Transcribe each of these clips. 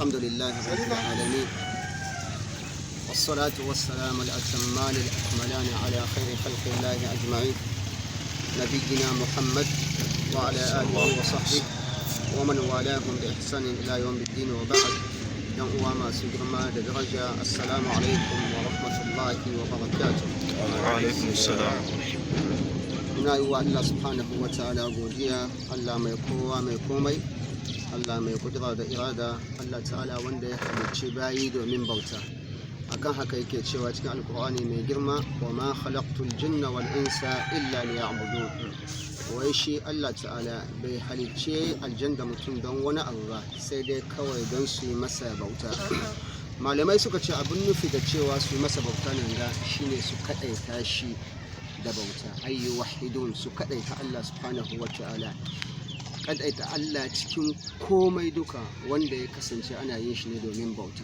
الحمد لله رب العالمين، والصلاة والسلام الأتمان الأكملان على خير خلق الله أجمعين، نبينا محمد وعلى آله وصحبه ومن والاهم بإحسان إلى يوم الدين. وبعد، يوم سجرما درجة، السلام عليكم ورحمة الله وبركاته. وعليكم السلام. Ina yi wa Allah subhanahu wa ta'ala godiya, Allah mai kowa mai komai, Allah mai kudura da irada, Allah ta'ala wanda ya halicci bayi domin bauta. Akan haka yake cewa cikin alkur'ani mai girma, wa ma khalaqtul jinna wal insa illa liya'budun. Wai shi Allah ta'ala bai halicce aljanna mutum don wani abu ba, sai dai kawai don su yi masa bauta. Malamai suka ce abin nufi da cewa su yi masa bauta nan ga shine su kadaita shi da bauta, ayyu wahidun, su kadaita Allah subhanahu wa ta'ala, kadaita Allah cikin komai duka wanda ya kasance ana yin shi ne domin bauta.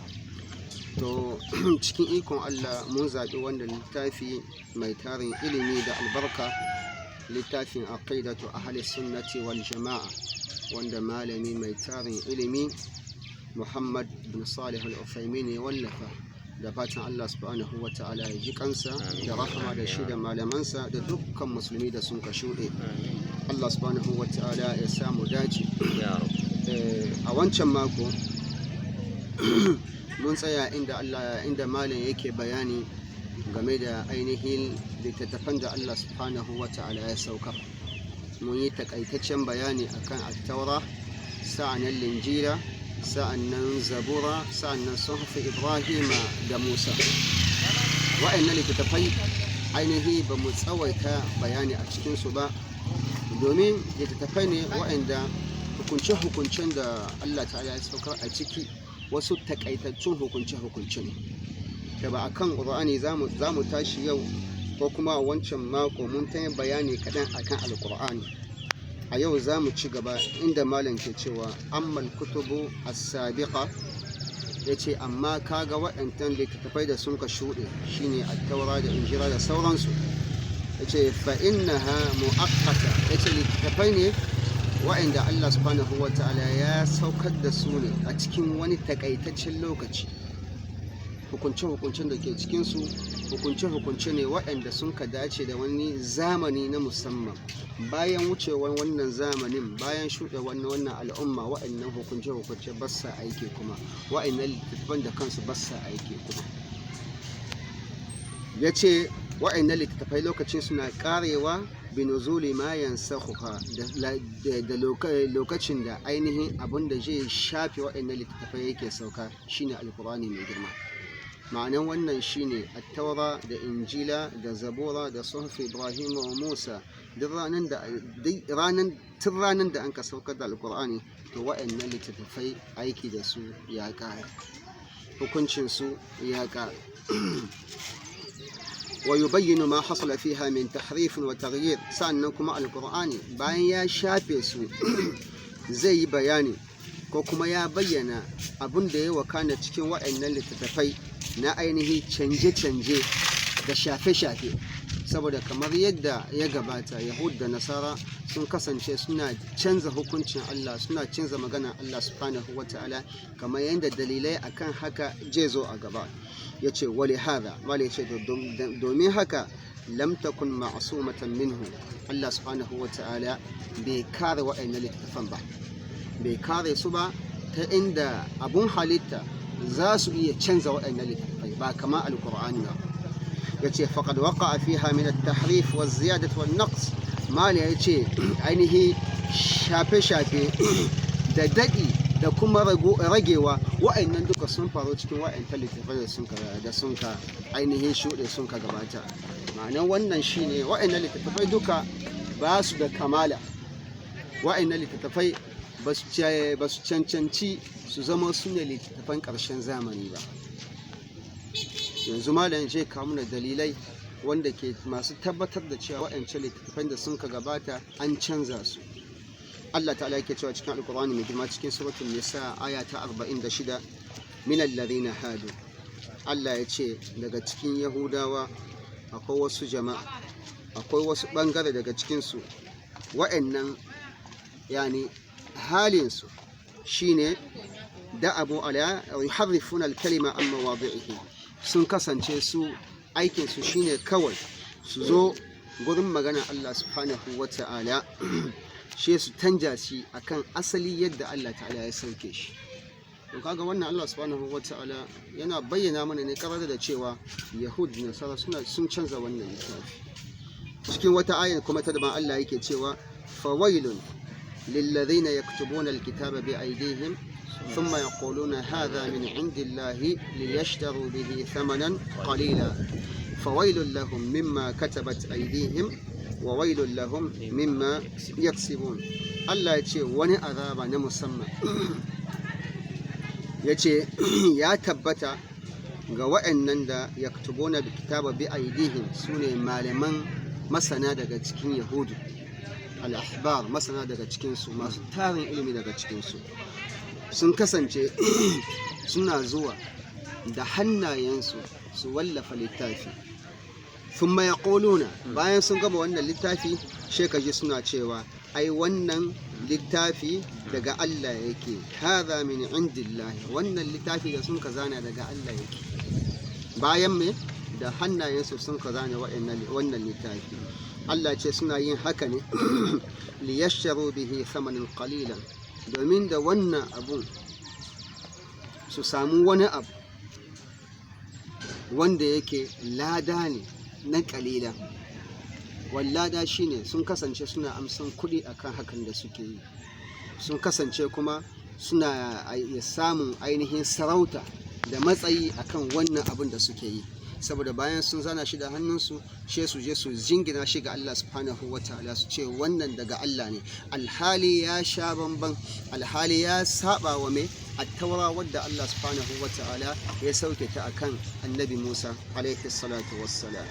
To cikin ikon Allah mun zaɓi wanda littafi mai tarin ilimi da albarka, littafin aqidatu ahli sunnati wal jama'a, wanda malami mai tarin ilimi Muhammad bin Salih al-Uthaymeen ya wallafa. Da fatan Allah subhanahu wa ta'ala ya ji kansa da rahama da shi da malamansa da dukkan musulmi da sun ka shuɗe. Allah subhanahu wa ta'ala ya samu dace. A wancan mako mun tsaya inda malam yake bayani game da ainihin littattafan da Allah subhanahu wa ta'ala ya sauka. Mun yi takaitaccen bayani akan at-taura, sa'anan linjila, sa'annan zabura, sa'annan suhufi ibrahima da musa. Wa'annan littattafai ainihi ba mu tsawaita bayani a cikinsu ba, domin littattafai ne wa'anda hukunce-hukuncen da Allah ta'ala ya saukar a ciki wasu takaitaccen hukunce-hukunce ne da ba a kan ƙur'ani za mu tashi yau, ko kuma a wancan mako mun ta bayani kaɗan akan alƙur'ani. A yau za mu ci gaba inda malam ke cewa ammal kutubu as-sabiqa, yace amma kaga waɗannan littattafai da sun ka shuɗe shine at-taura da injila da sauransu, yace fa innaha mu'aqqata, yace littattafai ne waɗanda Allah subhanahu wa ta'ala ya saukar da su ne a cikin wani takaitaccen lokaci. Hukunce-hukuncen da ke cikinsu hukunce-hukunce ne waɗanda sun ka dace da wani zamani na musamman. Bayan wucewar wannan zamanin, bayan shuɗe wannan al'umma, waɗannan hukunce-hukunce ba sa aiki kuma, waɗannan littattafan da kansu ba sa aiki kuma. Ya ce waɗannan littattafai lokacin suna ƙarewa binuzuli ma yansakhuha, da lokacin da ainihin abin da zai shafe waɗannan littattafai yake sauka shine alkur'ani mai girma. Ma'anan wannan shine at-taura da injila da zabura da suhuf ibrahim wa musa, duk ranan da an ka saukar da alkur'ani, to wa'annan littattafai aiki da su ya ƙare, hukuncin su ya ƙare. wa yubayyinu ma hasala fiha min tahrif wa taghyir, sannan kuma alkur'ani bayan ya shafe su zai yi bayani ko kuma ya bayyana abin da ya wakana cikin wa'annan littattafai na ainihi canje-canje da shafe-shafe. Saboda kamar yadda ya gabata, Yahud da Nasara sun kasance suna canza hukuncin Allah, suna canza maganar Allah subhanahu wa ta'ala, kamar yadda dalilai akan haka je zo a gaba. Ya ce wali hada, wali ya ce domin haka lam takun ma'sumatan minhu, Allah subhanahu wa ta'ala bai kare wa'annan littattafan ba, bai kare su ba ta inda abun halitta za su iya canza waɗannan littattafai ba kama alkur'ani ba. Ya ce faƙad waƙa fiha min at-tahrif wa ziyadat wa naqs, mali ya ce ainihi shafe-shafe da daɗi da kuma ragewa, waɗannan duka sun faru cikin waɗannan littattafai da sun ka ainihin shuɗe, sun ka gabata. Ma'anar wannan shine waɗannan littattafai duka ba su da kamala, waɗannan littattafai ba su cancanci su zama su ne littattafan ƙarshen zamani ba. Yanzu malam zai kawo mana dalilai wanda ke masu tabbatar da cewa waɗancan littattafan da sun ka gabata an canza su. Allah ta'ala yake cewa cikin alkur'ani mai girma cikin suratul nisa aya ta 46, min alladhina hadu, Allah ya ce daga cikin yahudawa akwai wasu jama'a, akwai wasu ɓangare daga cikinsu waɗannan yani halinsu shine da'abu ala yuharrifuna al-kalima an mawadi'ihi, sun kasance su aikin su shine kawai su zo gurin magana Allah subhanahu wata'ala shi su canja shi akan asali yadda Allah ta'ala ya sauke shi. to kaga wannan Allah subhanahu wata'ala yana bayyana mana ne karar da cewa Yahud da Nasara sun canza wannan littafi. Cikin wata ayar kuma ta daban Allah yake cewa fawailun lilladhina yaktubuna alkitaba biaydihim thumma yaquluna hadha min indillahi liyashtaru bihi thamanan qalila fawailun lahum mimma katabat aydihim wa wailun lahum mimma yaksibun. Allah ya ce wani azaba na musamman ya ce ya tabbata ga waɗannan da yaktubuna alkitaba biaydihim, sune malaman masana daga cikin Yahudu, al-ahbar, masana daga cikinsu, masu tarin ilimi daga cikinsu, sun kasance suna zuwa da hannayensu su wallafa littafi. Thumma yaquluna, bayan sun gama wannan littafi shekaji suna cewa ai wannan littafi daga Allah yake, hadha min indillahi, wannan littafi da sun kazana daga Allah yake. Bayan me da hannayensu sun kazana wannan littafi, Allah ce suna yin haka ne liyashtaru bihi thamanan qalilan, domin da wannan abun su samu wani abu wanda yake lada ne na kalilan. Wallada shine sun kasance suna amsan kuɗi akan hakan da suke yi, sun kasance kuma suna samun ainihin sarauta da matsayi akan wannan abun da suke yi, saboda bayan sun zana shi da hannunsu su je su jingina shi ga Allah subhanahu wa ta'ala, su ce wannan daga Allah ne, alhali ya sha bamban, alhali ya saba wa mai attaura wadda Allah subhanahu wa ta'ala ya sauke ta akan annabi Musa alaihi salatu wassalam.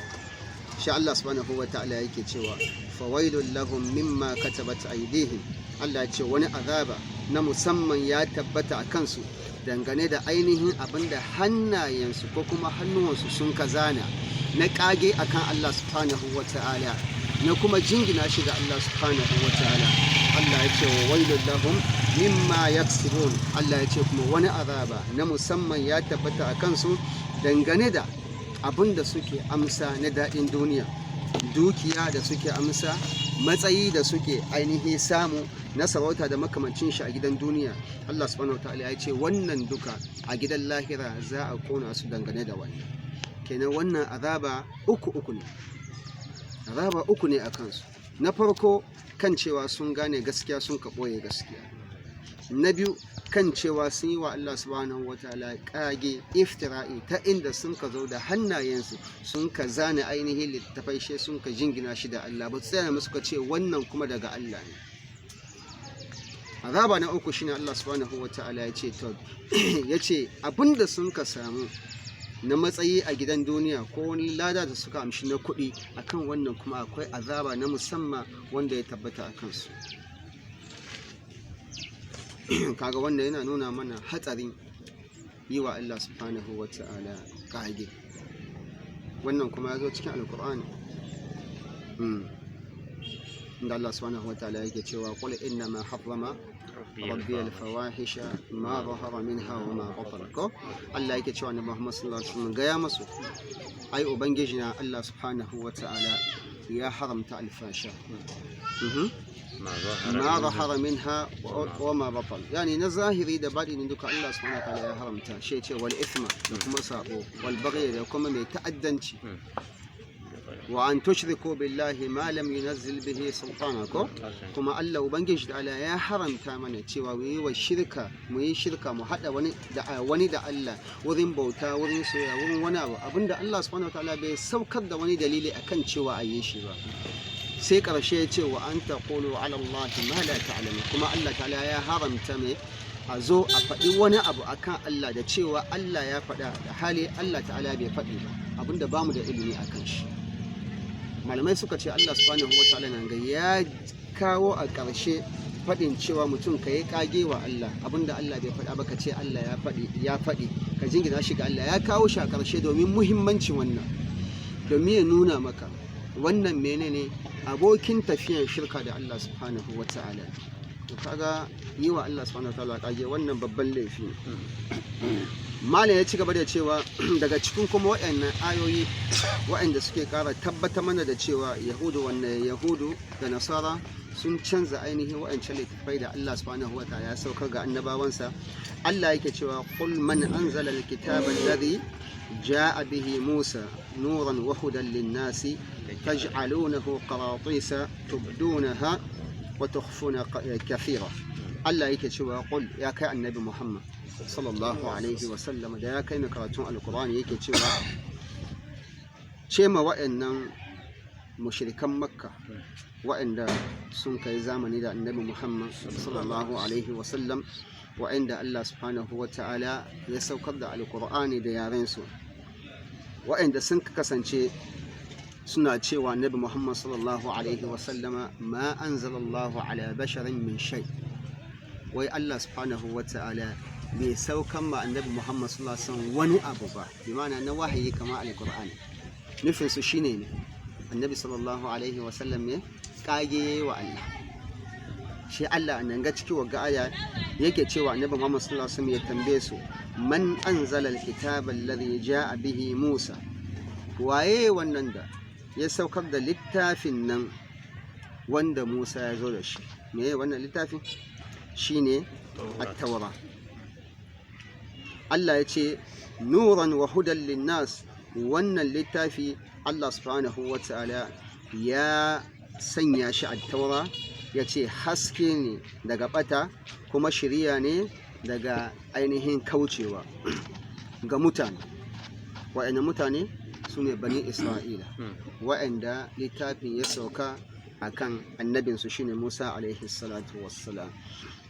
shi Allah subhanahu wa ta'ala yake cewa fawailul lahum mimma katabat aydihim, Allah ya ce wani azaba na musamman ya tabbata a kansu dangane da ainihin abinda hannayensu ko kuma hannuwansu sun kazana na kage akan Allah subhanahu wa ta'ala, na kuma jingina shi ga Allah subhanahu wa ta'ala. Allah ya ce wa wailul lahum mimma yaksibun, Allah ya ce kuma wani azaba na musamman ya tabbata a kansu dangane da abin da suke amsa na daɗin duniya, dukiya da suke amsa, matsayi da suke ainihi samu na sarauta da makamancin shi a gidan duniya. Allah subhanahu wataala ya ce wannan duka a gidan lahira za a kona su dangane da wannan. Kenan wannan azaba uku ne, azaba uku ne a kansu. Na farko kan cewa sun gane gaskiya sun ka ɓoye gaskiya. Na biyu kan cewa sun yi wa Allah subhanahu wataala kage iftira'i, ta inda sun ka zo da hannayensu sun ka zane ainihin littafai shi sun ka jingina shi da Allah, ba su tsaya musu ka ce wannan kuma daga Allah ne. Azaba na uku shine Allah subhanahu wataala ya ce to ya ce abinda sun ka samu na matsayi a gidan duniya ko wani lada da suka amshi na kuɗi, akan wannan kuma akwai azaba na musamman wanda ya tabbata a kansu. Kaga wannan yana nuna mana hatsarin yi wa Allah subhanahu wa ta'ala kage. Wannan kuma ya zo cikin alkur'ani inda Allah subhanahu wa ta'ala yake cewa qul inna ma harrama rabbi al-fawahisha ma zahara minha wa ma batana. Ko Allah yake cewa Annabi Muhammad sallallahu alaihi wasallam gaya masu ai ubangiji na Allah subhanahu wa ta'ala ya haramta alfasha ma zahara minha wa ma batal, yani na zahiri da baɗini duka Allah subhanahu wa ta'ala ya haramta shi, ce wal ithma da kuma sabo, wal baghy da kuma mai ta'addanci, wa an tushriku billahi ma lam yunzil bihi sultana. Ko kuma Allah ubangiji da Allah ya haramta mana cewa mu yi shirka mu hada wani da Allah wurin bauta, wurin soyayya, wurin wani abu abinda Allah subhanahu wa ta'ala bai saukar da wani dalili akan cewa a yi shi ba. Sai ƙarshe ya ce wa an taqulu ala Allah ma la ta'lamu, kuma Allah ta'ala ya haramta mai a zo a faɗi wani abu akan Allah da cewa Allah ya faɗa da hali Allah ta'ala bai faɗi ba, abinda bamu da ilimi akan shi. Malamai suka ce Allah subhanahu wataala nan ga ya kawo a ƙarshe faɗin cewa mutum ka yi kage wa Allah abinda Allah bai faɗa ba, ka ce Allah ya faɗi ka jingina shi ga Allah, ya kawo shi a ƙarshe domin muhimmancin wannan, domin ya nuna maka wannan menene abokin tafiyar shirka da Allah subhanahu wa ta'ala. kaga yi wa Allah subhanahu wataala kage wannan babban laifi ne. Malam ya ci gaba da cewa daga cikin kuma waɗannan ayoyi waɗanda suke ƙara tabbata mana da cewa yahudu da nasara sun canza ainihin waɗancan littattafai da Allah subhanahu wataala ya saukar ga annabawansa. Allah yake cewa qul man anzala alkitaba alladhi jaa bihi Musa nuran wa hudan lin-nasi taj'alunahu qaratisa tubdunaha wa tukhfuna kathira. Allah yake cewa qul ya kai annabi Muhammad sallallahu alaihi wa sallam da ya kai mai karatun alqur'ani yake cewa ce ma waɗannan mushrikan makka waɗanda sun kai zamani da annabi Muhammad sallallahu alaihi wa sallam, waɗanda Allah subhanahu wa ta'ala ya saukar da alqur'ani da yarensu, waɗanda sun kasance suna cewa annabi Muhammad sallallahu alaihi wa sallama ma anzalallahu ala basharin min shay, wai Allah subhanahu wa ta'ala bai saukan ma annabi Muhammad sallallahu alaihi wasallam wani abu ba, bi ma'ana na wahayi kama alqur'ani. Nufin su shine ne annabi sallallahu alaihi wasallam ne kage wa Allah. Shi Allah nan ga cikin wagga aya yake cewa annabi Muhammad sallallahu alaihi wasallam ya tambaye su man anzala alkitaba alladhi jaa bihi Musa, waye wannan da ya saukar da littafin nan wanda Musa ya zo da shi. Me wannan littafin? Shine at-Tawra. Allah ya ce nuran wa hudan linnas, wannan littafi Allah subhanahu wa ta'ala ya sanya shi at-Tawra, ya ce haske ne daga bata kuma shiriya ne daga ainihin kaucewa ga mutane. Wa'annan mutane su ne bani Isra'ila, wa'anda littafin ya sauka akan annabinsu shine Musa alaihi salatu wassalam.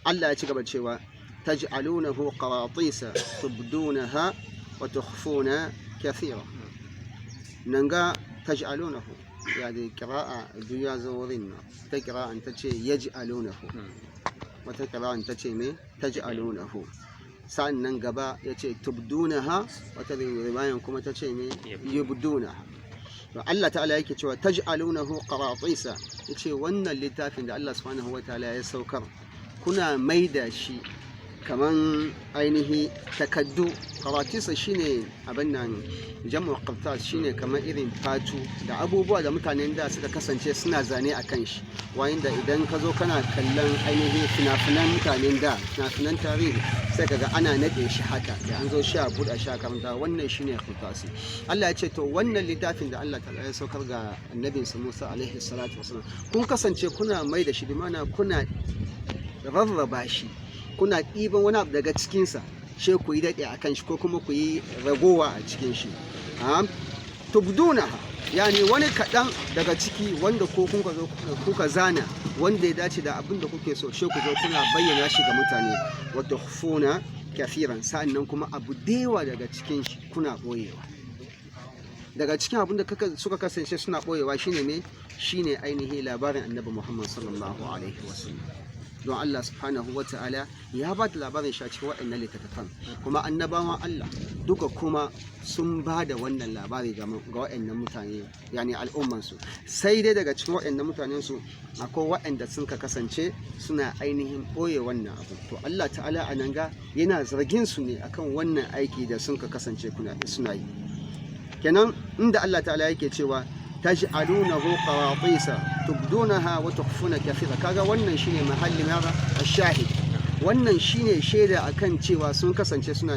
Allah ya ci gaba cewa taj'alunahu qaratisa tubdunaha wa tukhfuna kathira. Nanga taj'alunahu ya da qira'a duya zawrin ta qira'an tace yaj'alunahu, wata qira'an tace me taj'alunahu. Sannan gaba yace tubdunaha, wata riwayan kuma tace me yubdunaha. to Allah ta'ala yake cewa taj'alunahu qaratisa, yace wannan littafin da Allah subhanahu wataala ya saukar kuna maida shi kaman ainihi takaddu. Qaratisa shine abin nan jam'u qirtas, shine kamar irin fatu da abubuwa da mutanen da suka kasance suna zane a kan shi, wanda idan ka zo kana kallon ainihi fina-finan mutanen da, fina-finan tarihi, sai kaga ana nade shi haka da an zo sha buɗa sha karanta. Wannan shine qirtasi. Allah ya ce to wannan littafin da Allah ta'ala ya saukar ga annabinsa Musa alaihi salatu wasallam, kun kasance kuna mai da shi, bi ma'ana kuna rarraba shi, kuna ɗiban wani abu daga cikinsa she ku yi daɗe a kan shi ko kuma ku yi ragowa a cikin shi. Tubduna, yani wani kaɗan daga ciki wanda ko kuka zana wanda ya dace da abin da kuke so, she ku zo kuna bayyana shi ga mutane. Wa tukhfuna kafiran, sa'annan kuma abu dewa daga cikin shi kuna boyewa. Daga cikin abin da suka kasance suna boyewa shine ne, shine ainihi labarin annabi Muhammad sallallahu alaihi wasallam. Don Allah subhanahu wa ta'ala ya ba da labarin shi a cikin waɗannan littattafan, kuma annabawan Allah duka kuma sun ba da wannan labari ga waɗannan mutane, yani al'ummansu. Sai dai daga cikin waɗannan mutanen su akwai waɗanda sun ka kasance suna ainihin ɓoye wannan abu. To Allah ta'ala a nan ga yana zargin su ne akan wannan aiki da sun ka kasance suna yi. Kenan inda Allah ta'ala yake cewa taj'alunahu qaratisa tubdunaha wa tukhfuna kathira, kaga wannan shine mahallin hada ash-shahid. Wannan shine shaida akan cewa sun kasance suna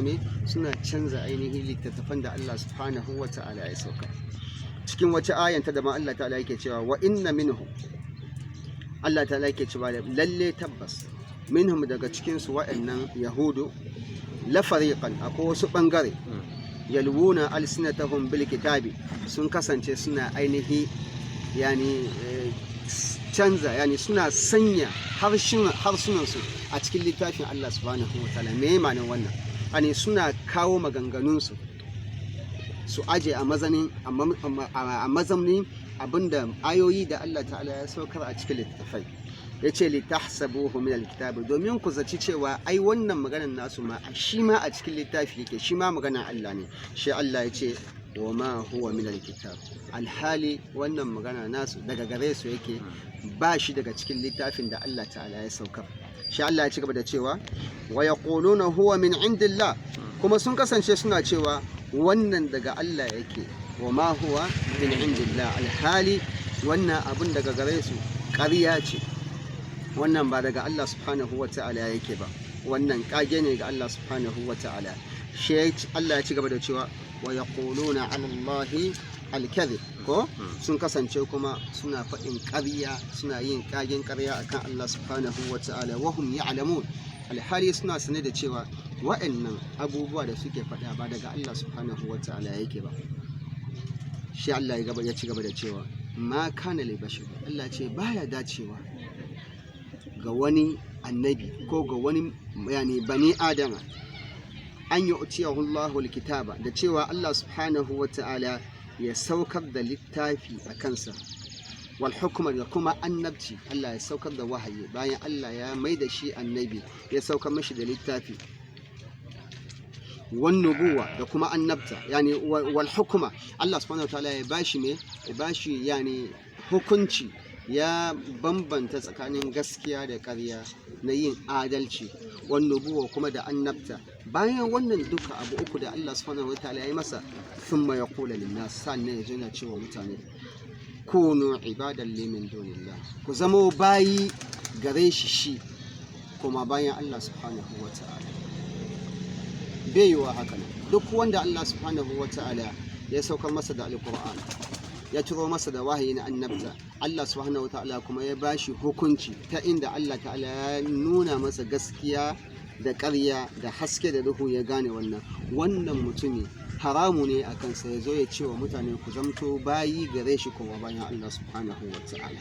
canza ainihin littattafan da Allah subhanahu wa ta'ala ya sauka. Cikin wata ayan ta da ma Allah ta'ala yake cewa wa inna minhum, Allah ta'ala yake cewa lalle tabbas minhum daga cikin su wa'annan yahudu la fariqan, akwai wasu bangare yalwuna alsinatahum bil kitabi, sun kasance suna ainihi yani canza, yani suna sanya harsunansu a cikin littafin Allah subhanahu wa ta'ala. Me ma'anar wannan? Yani suna kawo maganganunsu su aje a mazanin abinda ayoyi da Allah ta'ala ya saukar a cikin littafai. Ya ce litahsabuhu min alkitabi, domin ku zaci cewa ai wannan maganar nasu ma shi ma a cikin littafi yake, shi ma maganar Allah ne. Shi Allah ya ce wa ma huwa min alkitab, alhali wannan magana nasu daga gare su yake, ba shi daga cikin littafin da Allah ta'ala ya saukar. shi Allah ya ci gaba da cewa wa yaquluna huwa min indillah, kuma sun kasance suna cewa wannan daga Allah yake, wa ma huwa min indillah, alhali wannan abun daga gare su ƙarya ce, wannan ba daga Allah subhanahu wa ta'ala yake ba, wannan kage ne ga Allah subhanahu wa ta'ala. Shi Allah ya ci gaba da cewa wa yaquluna 'ala Allahi al-kadhib, ko sun kasance kuma suna faɗin ƙarya, suna yin kagen ƙarya akan Allah subhanahu wa ta'ala, wa hum ya'lamun, alhali suna sane da cewa wa'annan abubuwa da suke faɗa ba daga Allah subhanahu wa ta'ala yake ba. Shi Allah ya ci gaba da cewa ma kana li bashar, Allah ce baya dacewa ga wani annabi ko ga wani bani adama an yi uciyahu Allahul kitaba, da cewa Allah subhanahu wa ta'ala ya saukar da littafi a kansa, wal hukuma da kuma annabci, Allah ya saukar da wahayi bayan Allah ya mai da shi annabi, ya saukar mashi da littafi, wan nubuwa da kuma annabta, wal hukuma, Allah subhanahu wa ta'ala ya bashi hukunci, ya bambanta tsakanin gaskiya da ƙarya, na yin adalci, wan nubuwa kuma da annabta. Bayan wannan duka abu uku da Allah subhanahu wataala ya yi masa, thumma yaqulu lin-nas, sannan ya zo yana cewa mutane kunu ibadan li min dunillah, ku zama bayi gare shi kuma bayan Allah subhanahu wataala. Bai yiwa haka nan, duk wanda Allah subhanahu wataala ya saukar masa da alqur'ani, ya turo masa da wahayi na annabta, Allah subhanahu wataala kuma ya bashi hukunci ta inda Allah ta'ala ya nuna masa gaskiya da ƙarya da haske da duhu, ya gane wannan mutumi haramu ne a kansa ya zo ya ce wa mutane ku zamto bayi gare shi kuma bayan Allah subhanahu wataala.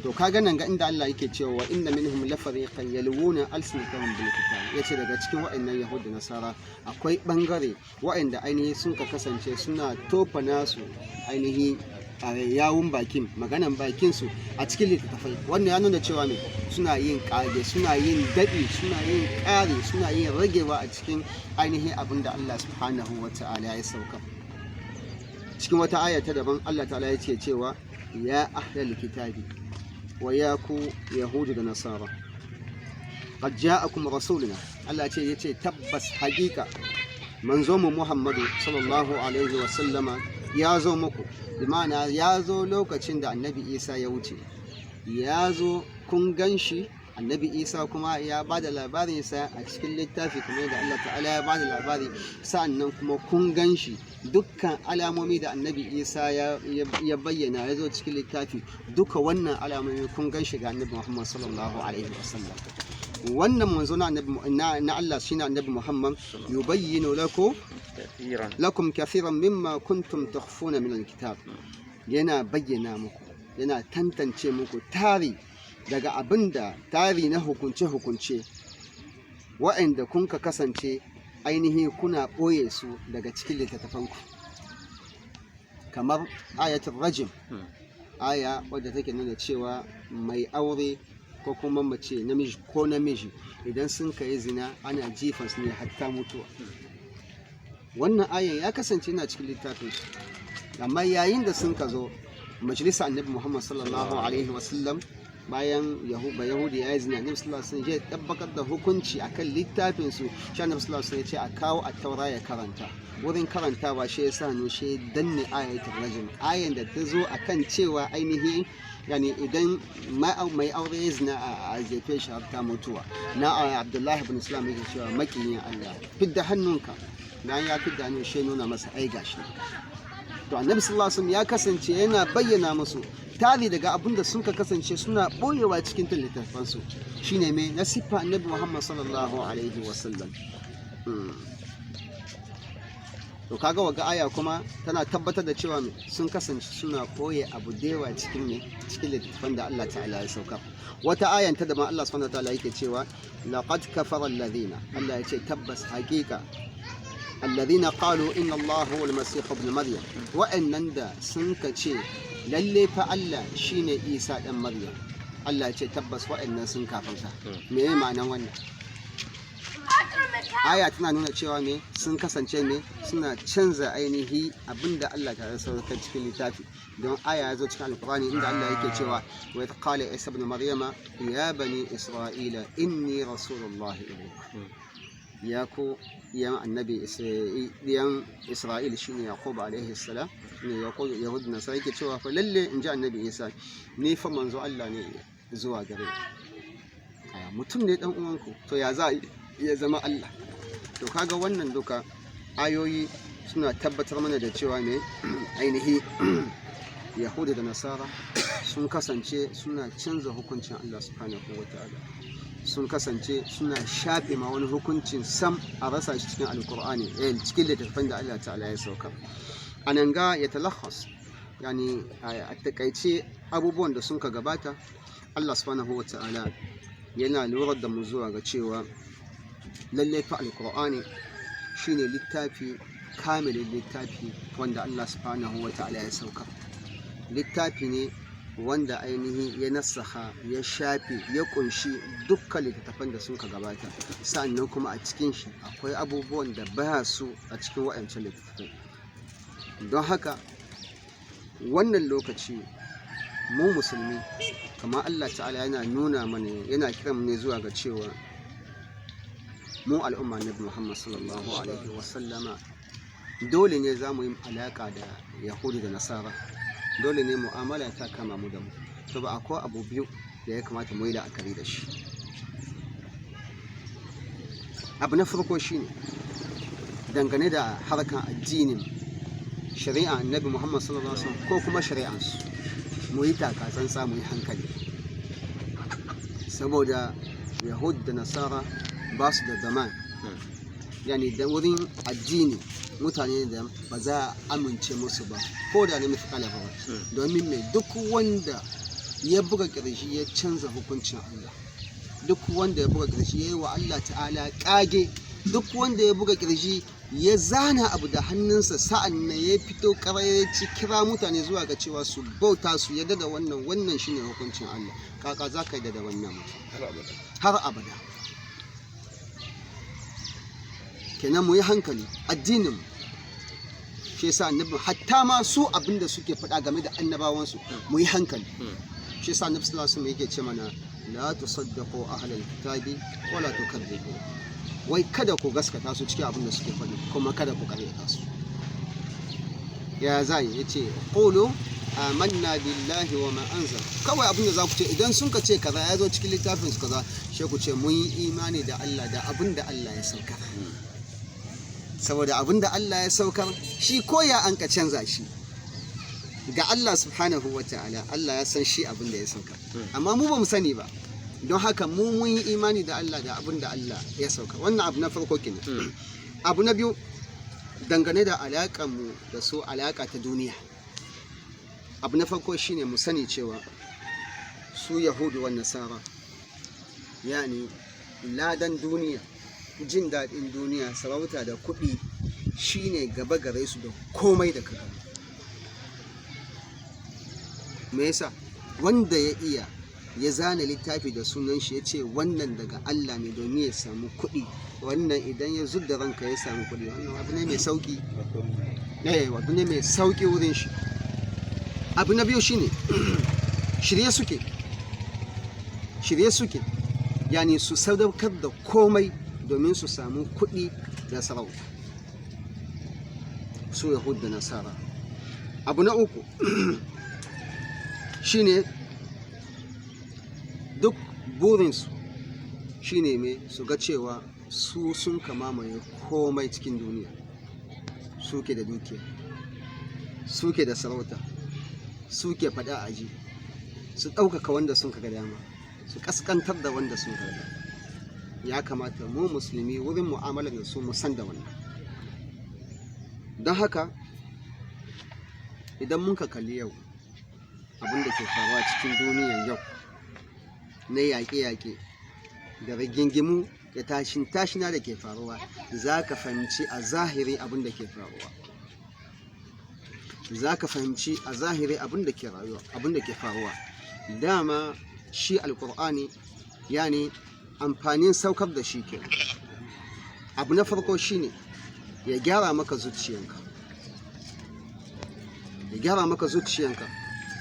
To kaga nan ga inda Allah yake cewa wa inna minhum la fariqan yalwuna alsinatahum bil kitab, yace daga cikin wa'annan yahud da nasara akwai bangare wa'anda ainihi sun ka kasance suna tofa nasu ainihi a yawun maganan bakin su a cikin littattafai. Wannan ya nuna cewa ne suna yin kage, suna yin daɗi, suna yin ƙari, suna yin ragewa a cikin ainihin abin da Allah subhanahu wataala ya sauka. Cikin wata aya ta daban Allah ta'ala ya ce cewa ya ahlal kitabi wa ya ku yahudu da nasara qad ja'akum rasuluna, Allah ce yace tabbas haƙiƙa manzo mu Muhammadu sallallahu alaihi wa sallama ya zo muku, bi ma'ana ya zo lokacin da annabi Isa ya wuce, ya zo kun ganshi. Annabi Isa kuma ya ba da labarinsa a cikin littafi kamar da Allah ta'ala ya ba da labari, sa'annan kuma kun gan shi dukkan alamomi da annabi Isa ya bayyana ya zo cikin littafi, duka wannan alamomi kun gan shi ga annabi Muhammad sallallahu alaihi wasallam. Wannan manzo na Allah shine annabi Muhammad, yubayyinu lakum kathiran mimma kuntum tukhfuna min alkitab, yana bayyana muku, yana tantance muku daga abinda tari na hukunce-hukunce wa'anda kun ka kasance ainihi kuna ɓoye su daga cikin littattafanku, kamar ayatul rajim, aya wadda take nuna cewa mai aure ko kuma mace namiji idan sun kai zina ana jifan su ne hatta mutuwa. Wannan ayan ya kasance yana cikin littafin, amma yayin da sun ka zo majalisa annabi Muhammad sallallahu alaihi wasallam, bayan yahudi ya yi zina, annabi sallallahu alaihi wasallam ya tabbakar da hukunci akan littafin su, shi annabi sallallahu alaihi wasallam ya ce a kawo at-taura ya karanta. Wurin karantawa shi ya sa no shi danne ayatul rajim, ayan da ta zo akan cewa ainihi idan mai aure ya zina a jefe shi har ta mutuwa. Na Abdullahi ibn Islam yake cewa makiyin Allah, fidda hannunka, dan ya fidda hannun shi nuna masa ai gashi. To annabi sallallahu alaihi wasallam ya kasance yana bayyana musu tari daga abin da sun ka kasance suna boyewa cikin littattafansu, shine mai na siffa annabi Muhammad sallallahu alaihi wasallam. To kaga waga aya kuma tana tabbatar da cewa sun kasance suna koye abu dewa cikin littattafan da Allah ta'ala ya sauka. Wata ayan ta da ma Allah subhanahu wa ta'ala yake cewa laqad kafara alladhina, Allah ya ce tabbas hakika alladhina qalu inna Allah huwa al-masih ibn maryam, wa'annan da sun ka ce lalle fa Allah shine Isa dan Maryam, Allah ya ce tabbas wa'annan sun kafirta. Me ne ma'anar wannan aya? Tana nuna cewa sun kasance suna canza ainihi abinda Allah ta sauka cikin littafi. don aya ya zo cikin alkurani inda Allah yake cewa wa idh qala isa ibn maryama ya bani isra'ila inni rasulullahi ilaykum ya ku yan annabi yan isra'il shine yaqub alaihi salam ne yahud nasara yake cewa fa lalle in ji annabi isa ni fa manzo Allah ne zuwa gare ku mutum ne dan uwanku to ya za ya zama Allah to kaga wannan duka ayoyi suna tabbatar mana da cewa ne ainihi yahudu da nasara sun kasance suna canza hukuncin Allah subhanahu wataala sun kasance suna shafe ma wani hukuncin sam a rasa shi cikin alkur'ani cikin littattafan da Allah ta'ala ya sauka anan ga ya talakhas yani a takaice abubuwan da sun ka gabata Allah subhanahu wataala yana lura da mu zuwa ga cewa lallai fa alkur'ani shine littafi kamilin littafi wanda Allah subhanahu wataala ya sauka littafi ne wanda ainihi ya nasaha ya shafe ya kunshi dukkan littattafan da suka gabata sannan kuma a cikin shi akwai abubuwan da ba su a cikin waɗancan littattafai don haka wannan lokaci mu musulmi kamar Allah ta'ala yana nuna mana yana kiran mu ne zuwa ga cewa mu al'umma nabi Muhammad sallallahu alaihi wasallama dole ne za mu yi alaka da yahudu da nasara dole ne mu'amala ta kama mu da mu to ba akwai abu biyu da ya kamata mu yi la'akari da shi abu na farko shine dangane da harkan addinin shari'a annabi Muhammad sallallahu alaihi wasallam ko kuma shari'ansu mu yi takatsantsa mu yi hankali saboda yahud da nasara ba su da zaman yani da wurin addini mutane da ba za a amince musu ba ko da na mithqala ba domin mai duk wanda ya buga ƙarshe ya canza hukuncin Allah duk wanda ya buga ƙarshe ya yi wa Allah ta'ala ƙage duk wanda ya buga ƙarshe ya zana abu da hannunsa sa'an nan ya fito ƙarayyaci kira mutane zuwa ga cewa su bauta su yadda da wannan shine hukuncin Allah kaka za ka yadda da wannan mutum har abada kenan mu yi hankali addinin shi yasa annabi hatta ma su abinda suke faɗa game da annabawansu mu yi hankali shi yasa annabi sallallahu alaihi wasallam yake ce mana la tusaddaqu ahlal kitabi wala tukadzibu wai kada ku gaskata su cikin abinda suke faɗi kuma kada ku karyata su ya zai yace qulu amanna billahi wa ma anzal kawai abinda za ku ce idan sun ka ce kaza ya zo cikin littafin su kaza sai ku ce mun yi imani da Allah da abinda Allah ya sauka saboda abinda Allah ya saukar shi koya an ka canza shi ga Allah subhanahu wa ta'ala Allah ya san shi abinda ya saukar amma mu ba mu sani ba don haka mu mun yi imani da Allah da abinda Allah ya saukar wannan abu na farko kenan abu na biyu dangane da alaƙar mu da su alaƙa ta duniya abu na farko shine mu sani cewa su yahudu wa nasara yani ladan duniya jin daɗin duniya sarauta da kuɗi shine gaba gare su da komai da kaga me yasa wanda ya iya ya zana littafi da sunan shi ya ce wannan daga Allah ne domin ya samu kuɗi wannan idan ya zudda ranka ya samu kuɗi wannan abu ne mai sauki abu ne mai sauki wurin shi abu na biyu shine shirye suke yani su sadaukar da komai domin su samu kuɗi da sarauta su yahud da nasara abu na uku shine duk burinsu shine mai su ga cewa su sun mamaye komai cikin duniya suke da dukiya suke da sarauta suke faɗa aji su ɗaukaka wanda sun kaga dama su ƙasƙantar da wanda sun kaga dama ya kamata mu musulmi wurin mu'amalar da su mu san da wannan don haka idan mun ka kalli yau abin da ke faruwa cikin duniyar yau na yaƙe-yaƙe da rigingimu da tashina da ke faruwa za ka fahimci a zahiri abin da ke faruwa za ka fahimci a zahiri abin da ke faruwa dama shi alƙur'ani yani amfanin saukar da shi ke abu na farko shine ya gyara maka zuciyanka ya gyara maka zuciyanka,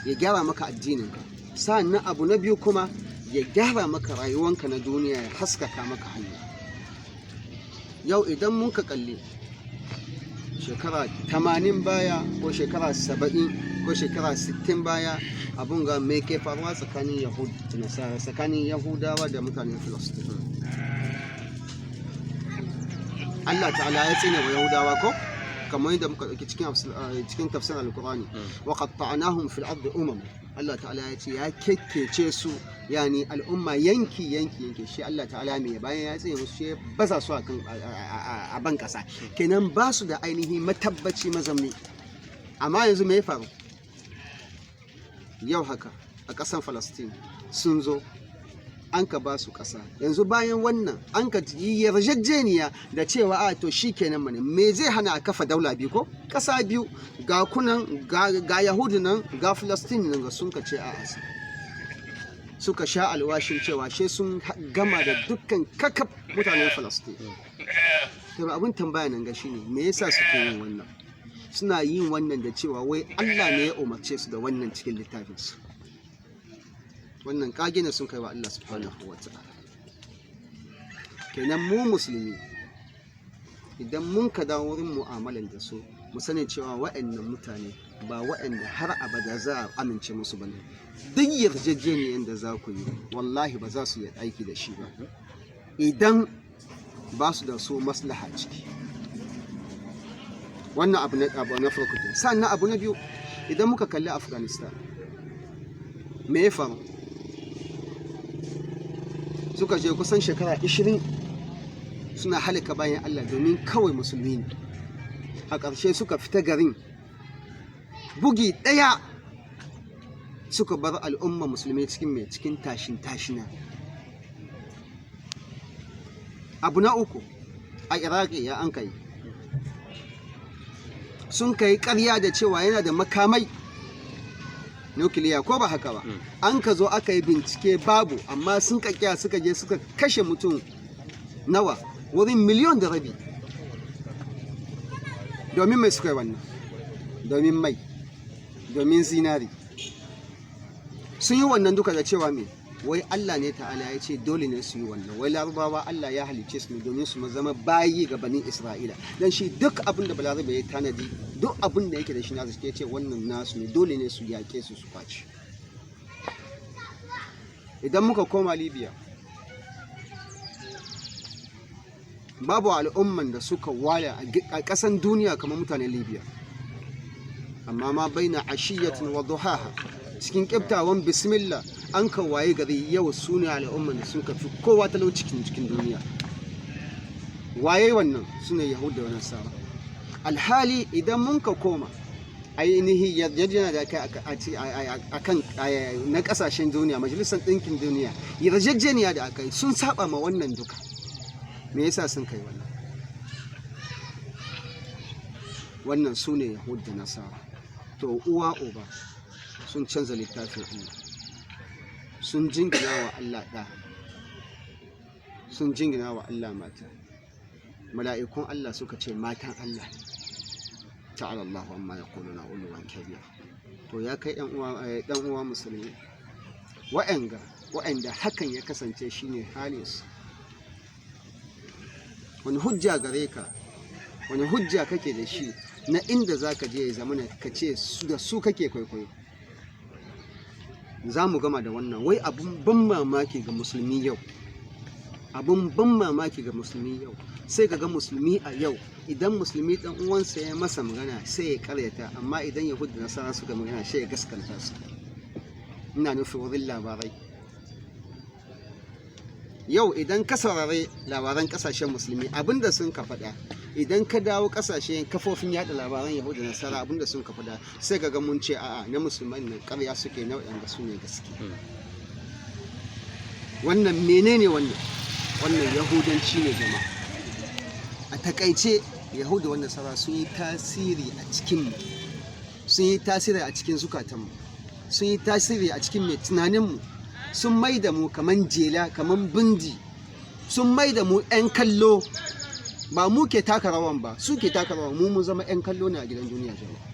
ya gyara maka addininka. Sa'annan abu na biyu kuma ya gyara maka rayuwanka na duniya, ya haskaka maka hanya. Yau idan mun ka kalli shekara 80 baya ko shekara 70 ko shekara 60 baya, abun ga me ke faruwa tsakanin Yahud da Nasara, tsakanin Yahudawa da mutanen Filistin. Allah ta'ala ya tsine wa Yahudawa ko kamar yadda muka dauki cikin tafsirin Al-Qur'ani, wa qatta'nahum fil ardi umam. Allah ta'ala ya ce ya kekkece su, yani al'umma yanki shi Allah ta'ala mai bayan ya tsine musu, shi baza su a ban kasa, kenan ba su da ainihi matabbaci mazamni. Amma yanzu me ya faru yau haka a ƙasan Falastin? Sun zo an ka ba su ƙasa, yanzu bayan wannan an ka yi yarjejeniya da cewa a to shi kenan mane, me zai hana a kafa daula biyu ko ƙasa biyu, ga kunan ga Yahudu nan ga Falastin nan, ga sun ka ce a asa, suka sha alwashin cewa she sun gama da dukkan kakaf mutanen Falastin. To abin tambaya nan ga shine me yasa suke yin wannan? Suna yin wannan da cewa wai Allah ne ya umarce su da wannan cikin littafinsu. Wannan kage ne sun kai wa Allah subhanahu wa ta'ala. Kenan mu musulmi idan mun ka dawo wurin mu'amalan da su, mu sani cewa wa'annan mutane ba wa'anda har abada za a amince musu bane. Duk yarjejeniyar da za ku yi wallahi ba za su yi aiki da shi ba idan ba su da su maslaha ciki. Wannan abu na farko. Sannan abu na biyu, idan muka kalli Afghanistan, me ya faru? Suka je kusan shekara 20 suna halaka bayan Allah domin kawai musulmi ne. A ƙarshe suka fita garin bugi ɗaya, suka bar al'umma musulmi cikin tashina. Abu na uku, a Iraki ya an kai, sun kai ƙarya da cewa yana da makamai nukiliya ko ba haka ba. An ka zo aka yi bincike babu, amma sun kakkiya suka je suka kashe mutum nawa, wurin 1.5 miliyan. Domin mai suka yi wannan? Domin mai, domin zinari. Sun yi wannan duka da cewa me? Wai Allah ne ta'ala ya ce dole ne su yi wannan. Wai Larabawa Allah ya halicce su ne domin su zama bayi ga banin Isra'ila. Dan shi duk abin da Balarabe ya tanadi, duk abin da yake da shi nasu, ke ce wannan nasu ne, dole ne su yaƙe su kwaci. Idan muka koma Libya, babu al'umman da suka wala a ƙasan duniya kamar mutanen Libya. Amma ma baina ashiyatin wa duhaha, cikin ƙiftawan bismillah an ka waye gari yau su ne al'umman da sun kafi kowa talauci cikin duniya. Waye wannan? Su ne Yahudu da Nasara. Alhali idan mun ka koma ainihi yarjejeniya da aka na ƙasashen duniya, Majalisar Ɗinkin Duniya, yarjejeniya da aka yi sun saba ma wannan duka. Me yasa sun kai wannan? Wannan su ne Yahudu da Nasara. To uwa uba sun canza littafin Allah, sun jingina wa Allah ɗa, sun jingina wa Allah mata. Mala'ikun Allah suka ce matan Allah. Ta'ala Allahu amma yaquluna uluwan kabira. To ya kai ɗan uwa musulmi, wa'anda hakan ya kasance shine halinsu, wani hujja gare ka, wani hujja kake da shi na inda za ka je ya zamana ka ce da su kake kwaikwayo? Za mu gama da wannan. Wai abun ban mamaki ga musulmi yau, abun ban mamaki ga musulmi yau, sai ka ga musulmi a yau idan musulmi dan uwansa ya masa magana sai ya karyata, amma idan Yahudu da Nasara suka magana sai ya gaskanta su. Ina nufin wurin labarai. Yau idan ka saurari labaran kasashen musulmi abinda sun ka faɗa, idan ka dawo kasashen kafofin yada labaran Yahudu da Nasara abinda sun ka faɗa, sai ga mun ce a'a na musulman nan ƙarya suke, nau'in da su ne gaske. Wannan menene wannan? Wannan Yahudanci ne jama'a. A takaice Yahudu da Nasara sun yi tasiri a cikin mu, sun yi tasiri a cikin zukatanmu, sun yi tasiri a cikin mai tunaninmu, sun mai da mu kaman jela, kaman bindi, sun mai da mu 'yan kallo. Ba mu ke taka rawan ba, su ke taka rawan, mu zama 'yan kallo ne a gidan duniya jama'a.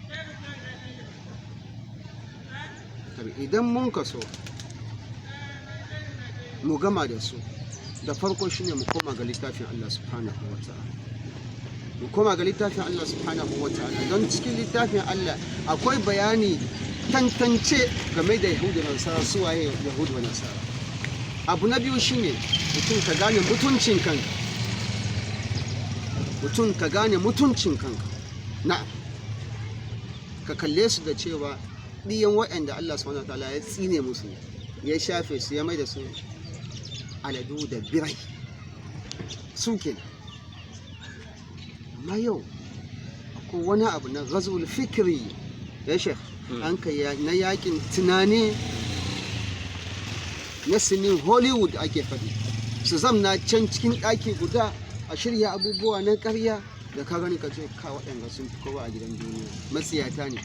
akar idan mun kaso mu gama da su, da farko shine mu koma ga littafin Allah subhanahu wa ta'ala, mu koma ga littafin Allah subhanahu wa ta'ala, don cikin littafin Allah akwai bayani tantance game da Yahudu da Nasara, su waye Yahudu da Nasara. Abu na biyu shine mutum ka gane mutuncin kanka, mutum ka gane mutuncin kanka. Na'am, ka kalle su da cewa ɗiyan waɗanda Allah subhanahu wa ta'ala ya tsine musu, ya shafe su, ya mai da su aladu da birai, su ke. Amma yau akwai wani abu na ghazul fikri ya shekh, an kai na yakin tunani na sinin Hollywood ake faɗi, su zamna can cikin ɗaki guda a shirya abubuwa na ƙarya da ka gani ka ce ka waɗanda sun fi kowa a gidan duniya, matsiyata ne,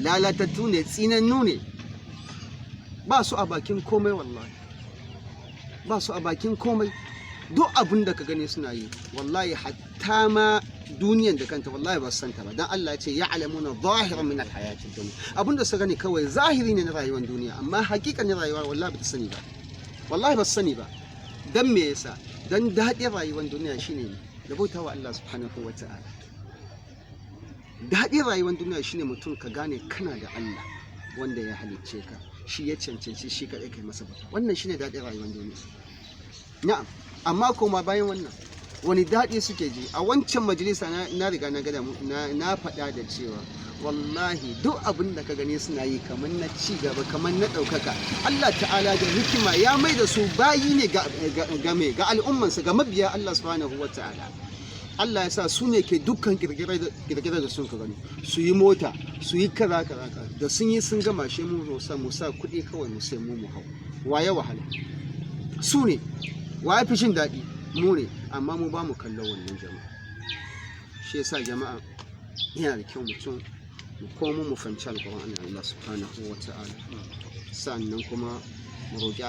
lalatattu ne, tsinannu ne, ba su a bakin komai, wallahi ba su a bakin komai. Duk abin da ka gani suna yi, wallahi hatta ma duniyan da kanta wallahi ba su santa ba, dan Allah ya ce ya'lamuna zahiran min al-hayati dunya, abin da su gani kawai zahiri ne na rayuwar duniya, amma hakikanin rayuwa wallahi ba ta sani ba, wallahi ba su sani ba. Dan me yasa? Dan daɗin rayuwar duniya shine da bautawa Allah subhanahu wa ta'ala. Daɗin rayuwar duniya shine mutum ka gane kana da Allah wanda ya halicce ka, shi ya cancanci shi kaɗai kai masa bauta. Wannan shine daɗin rayuwar duniya. Na'am, amma kuma bayan wannan wani daɗi suke ji a wancan majalisa na riga na gada na faɗa da cewa wallahi duk abin da ka gani suna yi kamar na ci gaba, kamar na ɗaukaka, Allah ta'ala da hikima ya mai da su bayi ne ga al'ummansa, ga mabiya Allah subhanahu wa ta'ala. Allah ya sa su ne ke dukkan kirkirar da sun ka gani, su yi mota, su yi kaza da sun yi sun gama shi mu sa kuɗi kawai mu sai mu hau. Waye wahala? Su ne. Waye fi jin daɗi? Mu ne, amma mu ba mu kallon wannan jama'a. Shi yasa jama'a yana da kyau mutum mu komo mu fahimci alƙur'ani Allah subhanahu wa ta'ala, sannan kuma mu roƙi